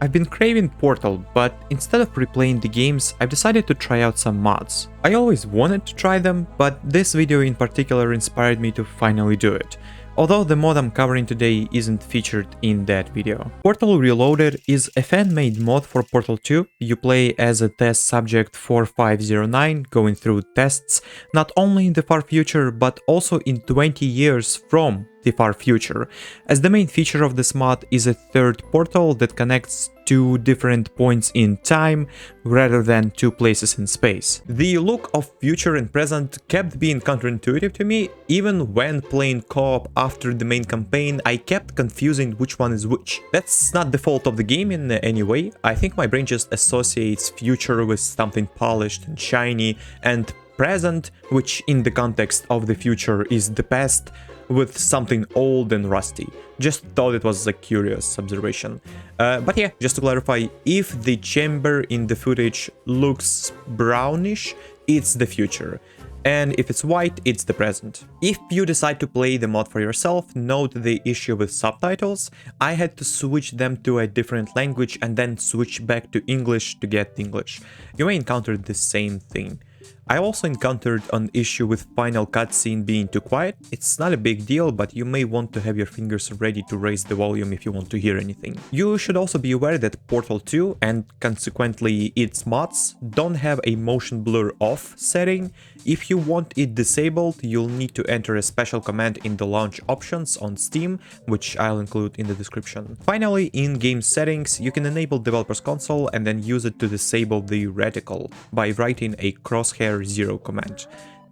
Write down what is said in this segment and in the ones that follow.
I've been craving Portal, but instead of replaying the games, I've decided to try out some mods. I always wanted to try them, but this video in particular inspired me to finally do it. Although the mod I'm covering today isn't featured in that video. Portal Reloaded is a fan-made mod for Portal 2. You play as a test subject 4509, going through tests not only in the far future but also in 20 years from the far future, as the main feature of this mod is a third portal that connects two different points in time rather than two places in space. The look of future and present kept being counterintuitive to me. Even when playing co-op after the main campaign, I kept confusing which one is which. That's not the fault of the game in any way. I think my brain just associates future with something polished and shiny, and present, which in the context of the future is the past, with something old and rusty. Just thought it was a curious observation. But yeah, just to clarify, if the chamber in the footage looks brownish, it's the future. And if it's white, it's the present. If you decide to play the mod for yourself, note the issue with subtitles. I had to switch them to a different language and then switch back to English to get English. You may encounter the same thing. I also encountered an issue with final cutscene being too quiet. It's not a big deal, but you may want to have your fingers ready to raise the volume if you want to hear anything. You should also be aware that Portal 2 and consequently its mods don't have a motion blur off setting. If you want it disabled, you'll need to enter a special command in the launch options on Steam, which I'll include in the description. Finally, in game settings, you can enable Developer's Console and then use it to disable the reticle by writing a crosshair 0 command,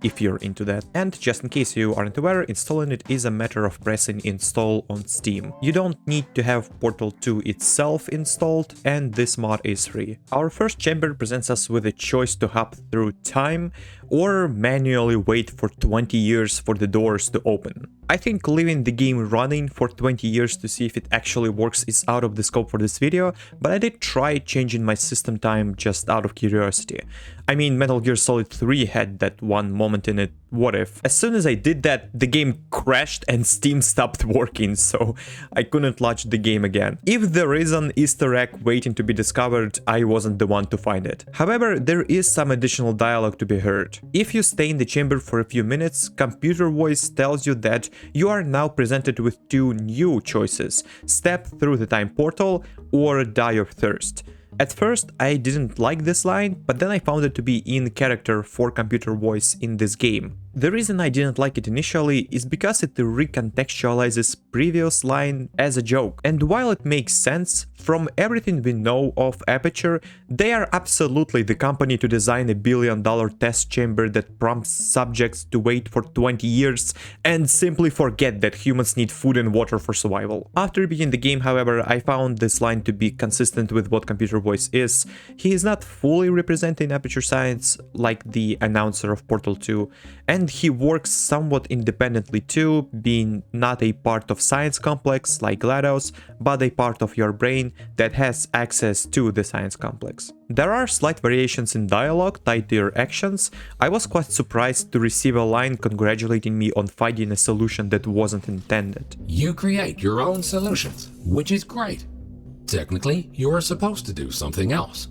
if you're into that. And just in case you aren't aware, installing it is a matter of pressing install on Steam. You don't need to have Portal 2 itself installed, and this mod is free. Our first chamber presents us with a choice to hop through time or manually wait for 20 years for the doors to open. I think leaving the game running for 20 years to see if it actually works is out of the scope for this video, but I did try changing my system time just out of curiosity. I mean, Metal Gear Solid 3 had that one moment in it. What if? As soon as I did that, the game crashed and Steam stopped working, so I couldn't launch the game again. If there is an Easter egg waiting to be discovered, I wasn't the one to find it. However, there is some additional dialogue to be heard. If you stay in the chamber for a few minutes, computer voice tells you that you are now presented with two new choices: step through the time portal or die of thirst. At first, I didn't like this line, but then I found it to be in character for computer voice in this game. The reason I didn't like it initially is because it recontextualizes previous line as a joke. And while it makes sense, from everything we know of Aperture, they are absolutely the company to design a billion-dollar test chamber that prompts subjects to wait for 20 years and simply forget that humans need food and water for survival. After beating the game, however, I found this line to be consistent with what computer voice is. He is not fully representing Aperture Science like the announcer of Portal 2, and he works somewhat independently too, being not a part of science complex like GLaDOS, but a part of your brain that has access to the science complex. There are slight variations in dialogue tied to your actions. I was quite surprised to receive a line congratulating me on finding a solution that wasn't intended. You create your own solutions, which is great. Technically, you are supposed to do something else.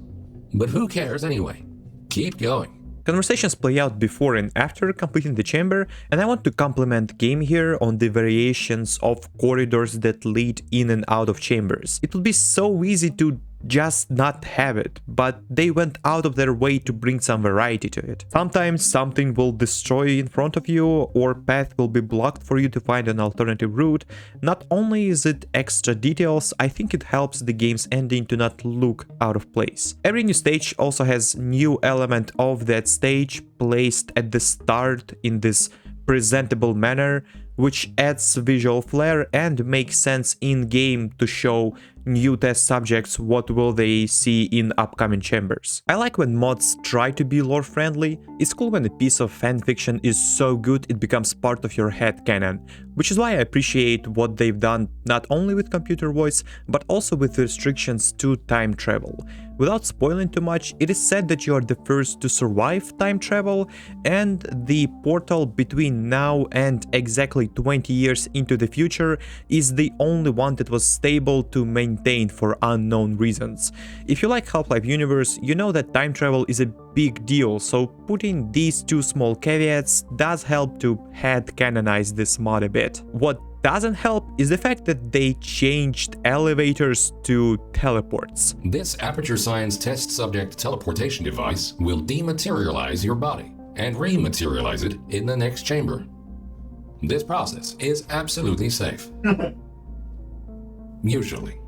But who cares anyway? Keep going. Conversations play out before and after completing the chamber, and I want to compliment game here on the variations of corridors that lead in and out of chambers. It would be so easy to just not have it, but they went out of their way to bring some variety to it. Sometimes something will destroy in front of you, or path will be blocked for you to find an alternative route. Not only is it extra details, I think it helps the game's ending to not look out of place. Every new stage also has new element of that stage placed at the start in this presentable manner, which adds visual flair and makes sense in-game to show new test subjects what will they see in upcoming chambers. I like when mods try to be lore friendly. It's cool when a piece of fanfiction is so good it becomes part of your headcanon, which is why I appreciate what they've done not only with computer voice, but also with restrictions to time travel. Without spoiling too much, it is said that you are the first to survive time travel, and the portal between now and exactly 20 years into the future is the only one that was stable to maintain contained for unknown reasons. If you like Half-Life universe, you know that time travel is a big deal, so putting these two small caveats does help to head-canonize this mod a bit. What doesn't help is the fact that they changed elevators to teleports. This Aperture Science test subject teleportation device will dematerialize your body and rematerialize it in the next chamber. This process is absolutely safe. Usually.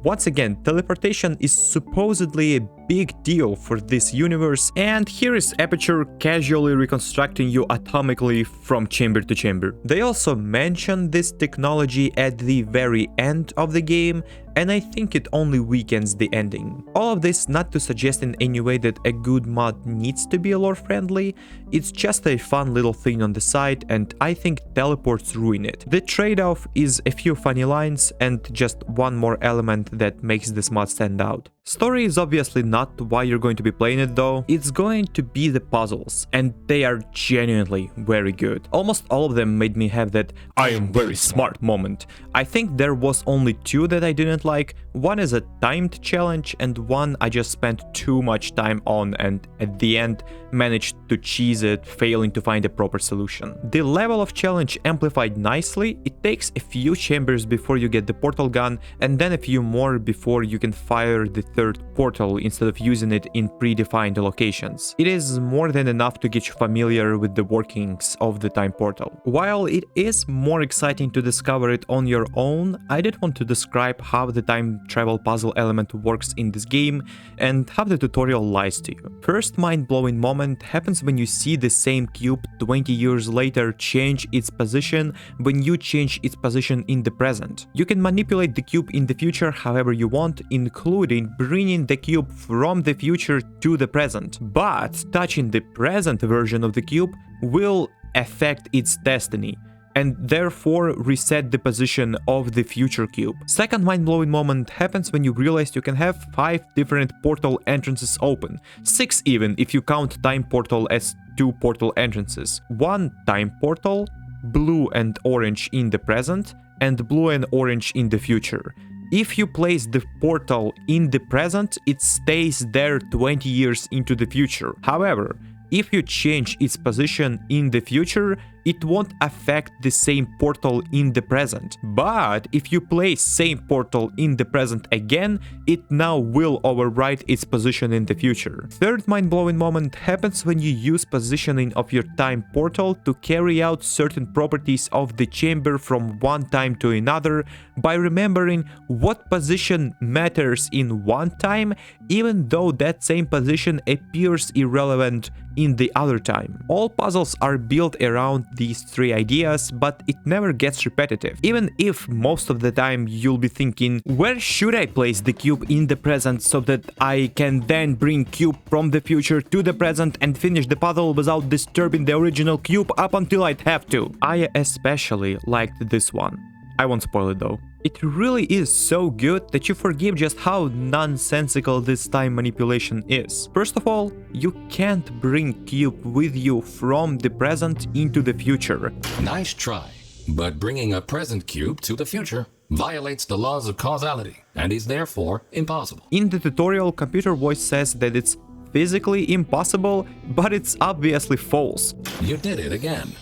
Once again, teleportation is supposedly a big deal for this universe, and here is Aperture casually reconstructing you atomically from chamber to chamber. They also mention this technology at the very end of the game, and I think it only weakens the ending. All of this not to suggest in any way that a good mod needs to be lore friendly, it's just a fun little thing on the side, and I think teleports ruin it. The trade-off is a few funny lines and just one more element that makes this mod stand out. Story is obviously not why you're going to be playing it though, it's going to be the puzzles, and they are genuinely very good. Almost all of them made me have that I am very smart moment. I think there was only two that I didn't like. One is a timed challenge and one I just spent too much time on and at the end managed to cheese it, failing to find a proper solution. The level of challenge amplified nicely, it takes a few chambers before you get the portal gun and then a few more before you can fire the third portal instead of using it in predefined locations. It is more than enough to get you familiar with the workings of the time portal. While it is more exciting to discover it on your own, I did want to describe how the time travel puzzle element works in this game and how the tutorial lies to you. First mind-blowing moment happens when you see the same cube 20 years later change its position when you change its position in the present. You can manipulate the cube in the future however you want, including bringing the cube from the future to the present. But touching the present version of the cube will affect its destiny, and therefore reset the position of the future cube. Second mind-blowing moment happens when you realize you can have 5 different portal entrances open, 6 even if you count time portal as 2 portal entrances. One time portal, blue and orange in the present, and blue and orange in the future. If you place the portal in the present, it stays there 20 years into the future. However, if you change its position in the future, it won't affect the same portal in the present. But if you place same portal in the present again, it now will override its position in the future. Third mind-blowing moment happens when you use positioning of your time portal to carry out certain properties of the chamber from one time to another by remembering what position matters in one time, even though that same position appears irrelevant in the other time. All puzzles are built around these 3 ideas, but it never gets repetitive. Even if most of the time you'll be thinking, where should I place the cube in the present so that I can then bring cube from the future to the present and finish the puzzle without disturbing the original cube up until I'd have to. I especially liked this one. I won't spoil it though. It really is so good that you forgive just how nonsensical this time manipulation is. First of all, you can't bring cube with you from the present into the future. Nice try, but bringing a present cube to the future violates the laws of causality and is therefore impossible. In the tutorial, computer voice says that it's physically impossible, but it's obviously false. You did it again.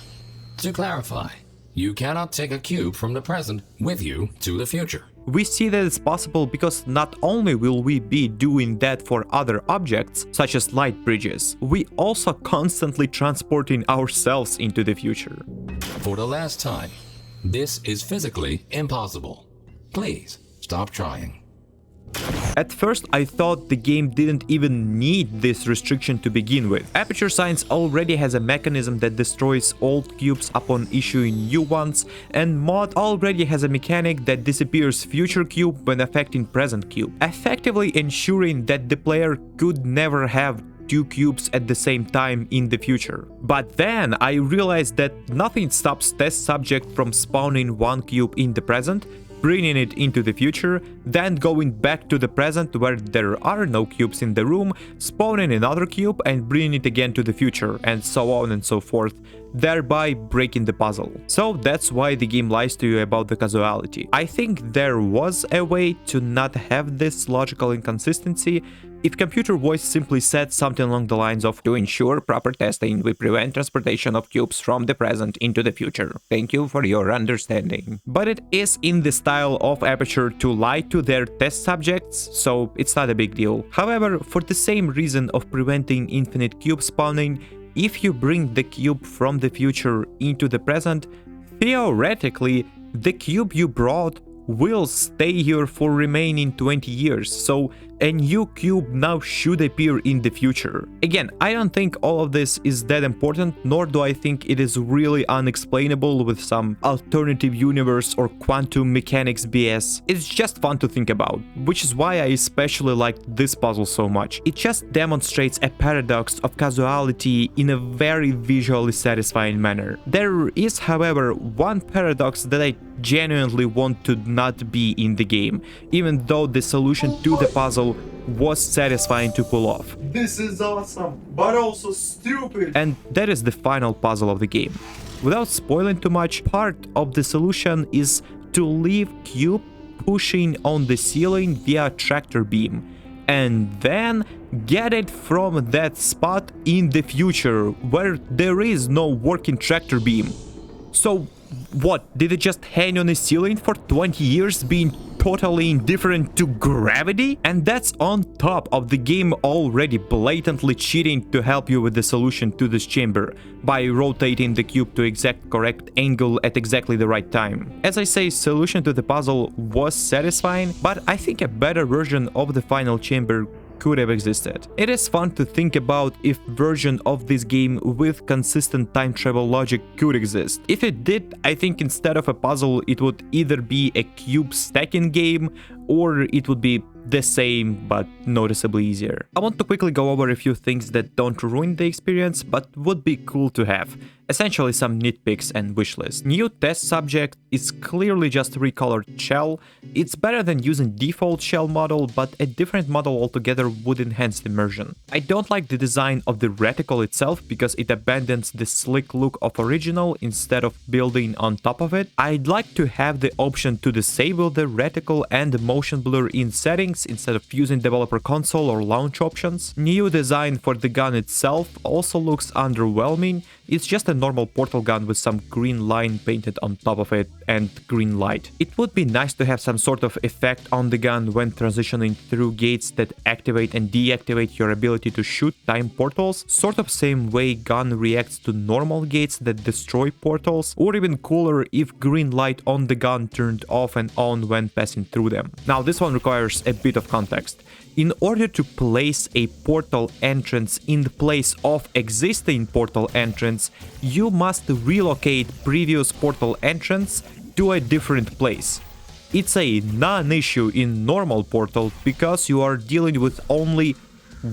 To clarify, you cannot take a cube from the present with you to the future. We see that it's possible because not only will we be doing that for other objects, such as light bridges, we also constantly transporting ourselves into the future. For the last time, this is physically impossible. Please stop trying. At first, I thought the game didn't even need this restriction to begin with. Aperture Science already has a mechanism that destroys old cubes upon issuing new ones, and mod already has a mechanic that disappears future cube when affecting present cube, effectively ensuring that the player could never have 2 cubes at the same time in the future. But then I realized that nothing stops test subject from spawning 1 cube in the present, bringing it into the future, then going back to the present where there are no cubes in the room, spawning another cube and bringing it again to the future, and so on and so forth, thereby breaking the puzzle. So that's why the game lies to you about the causality. I think there was a way to not have this logical inconsistency if computer voice simply said something along the lines of, "To ensure proper testing, we prevent transportation of cubes from the present into the future. Thank you for your understanding." But it is in the style of Aperture to lie to their test subjects, so it's not a big deal. However, for the same reason of preventing infinite cube spawning, if you bring the cube from the future into the present, theoretically, the cube you brought will stay here for remaining 20 years, so a new cube now should appear in the future. Again, I don't think all of this is that important, nor do I think it is really unexplainable with some alternative universe or quantum mechanics BS. It's just fun to think about, which is why I especially liked this puzzle so much. It just demonstrates a paradox of causality in a very visually satisfying manner. There is, however, one paradox that I genuinely want to not be in the game, even though the solution to the puzzle was satisfying to pull off. This is awesome, but also stupid. And that is the final puzzle of the game. Without spoiling too much, part of the solution is to leave cube pushing on the ceiling via tractor beam, and then get it from that spot in the future where there is no working tractor beam. So what, did it just hang on the ceiling for 20 years being totally indifferent to gravity? And that's on top of the game already blatantly cheating to help you with the solution to this chamber by rotating the cube to exact correct angle at exactly the right time. As I say, solution to the puzzle was satisfying, but I think a better version of the final chamber could have existed. It is fun to think about if version of this game with consistent time travel logic could exist. If it did, I think instead of a puzzle, it would either be a cube stacking game or it would be the same but noticeably easier. I want to quickly go over a few things that don't ruin the experience but would be cool to have. Essentially some nitpicks and wishlist. New test subject is clearly just recolored shell. It's better than using default shell model, but a different model altogether would enhance the immersion. I don't like the design of the reticle itself because it abandons the slick look of original instead of building on top of it. I'd like to have the option to disable the reticle and motion blur in settings instead of using developer console or launch options. New design for the gun itself also looks underwhelming. It's just a normal portal gun with some green line painted on top of it and green light. It would be nice to have some sort of effect on the gun when transitioning through gates that activate and deactivate your ability to shoot time portals, sort of same way gun reacts to normal gates that destroy portals, or even cooler if green light on the gun turned off and on when passing through them. Now this one requires a bit of context. In order to place a portal entrance in the place of existing portal entrance, you must relocate previous portal entrance to a different place. It's a non-issue in normal portal because you are dealing with only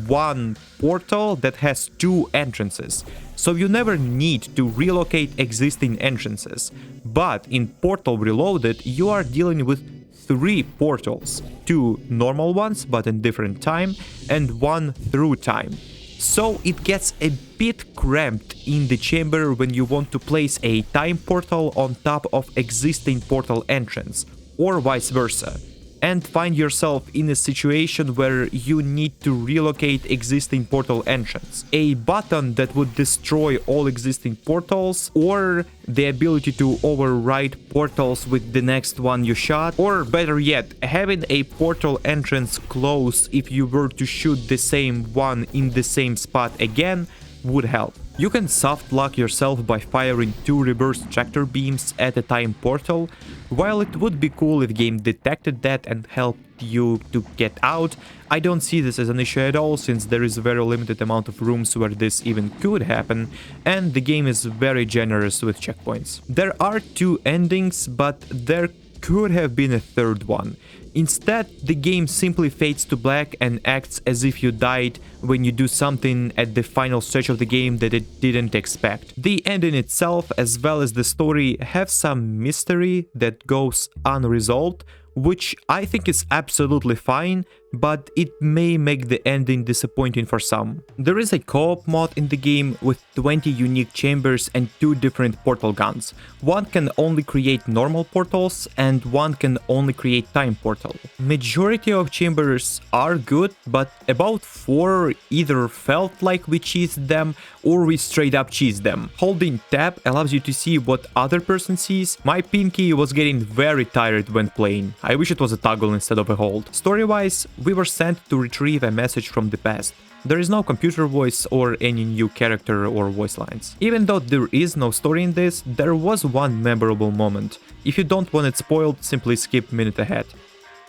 one portal that has two entrances, so you never need to relocate existing entrances. But in Portal Reloaded, you are dealing with three portals, two normal ones but in different time and one through time. So it gets a bit cramped in the chamber when you want to place a time portal on top of existing portal entrance, or vice versa, and find yourself in a situation where you need to relocate existing portal entrance. A button that would destroy all existing portals, or the ability to override portals with the next one you shot, or better yet, having a portal entrance close if you were to shoot the same one in the same spot again would help. You can soft lock yourself by firing two reverse tractor beams at a time portal. While it would be cool if game detected that and helped you to get out, I don't see this as an issue at all, since there is a very limited amount of rooms where this even could happen, and the game is very generous with checkpoints. There are two endings, but there could have been a third one. Instead, the game simply fades to black and acts as if you died when you do something at the final stretch of the game that it didn't expect. The ending itself, as well as the story, have some mystery that goes unresolved, which I think is absolutely fine, but it may make the ending disappointing for some. There is a co-op mod in the game with 20 unique chambers and 2 different portal guns. One can only create normal portals and one can only create time portal. Majority of chambers are good, but about 4 either felt like we cheesed them or we straight up cheesed them. Holding tab allows you to see what other person sees. My pinky was getting very tired when playing. I wish it was a toggle instead of a hold. Story-wise, we were sent to retrieve a message from the past. There is no computer voice or any new character or voice lines. Even though there is no story in this, there was one memorable moment. If you don't want it spoiled, simply skip minute ahead.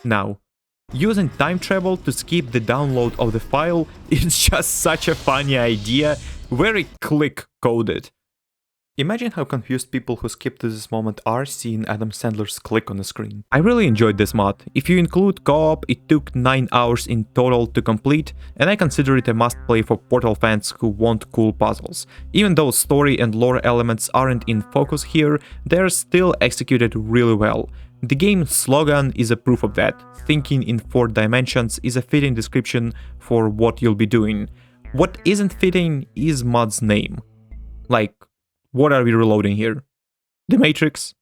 Now, using time travel to skip the download of the file is just such a funny idea, very click-coded. Imagine how confused people who skip to this moment are seeing Adam Sandler's click on the screen. I really enjoyed this mod. If you include co-op, it took 9 hours in total to complete, and I consider it a must-play for Portal fans who want cool puzzles. Even though story and lore elements aren't in focus here, they're still executed really well. The game's slogan is a proof of that. Thinking in 4 dimensions is a fitting description for what you'll be doing. What isn't fitting is mod's name. Like, what are we reloading here? The Matrix?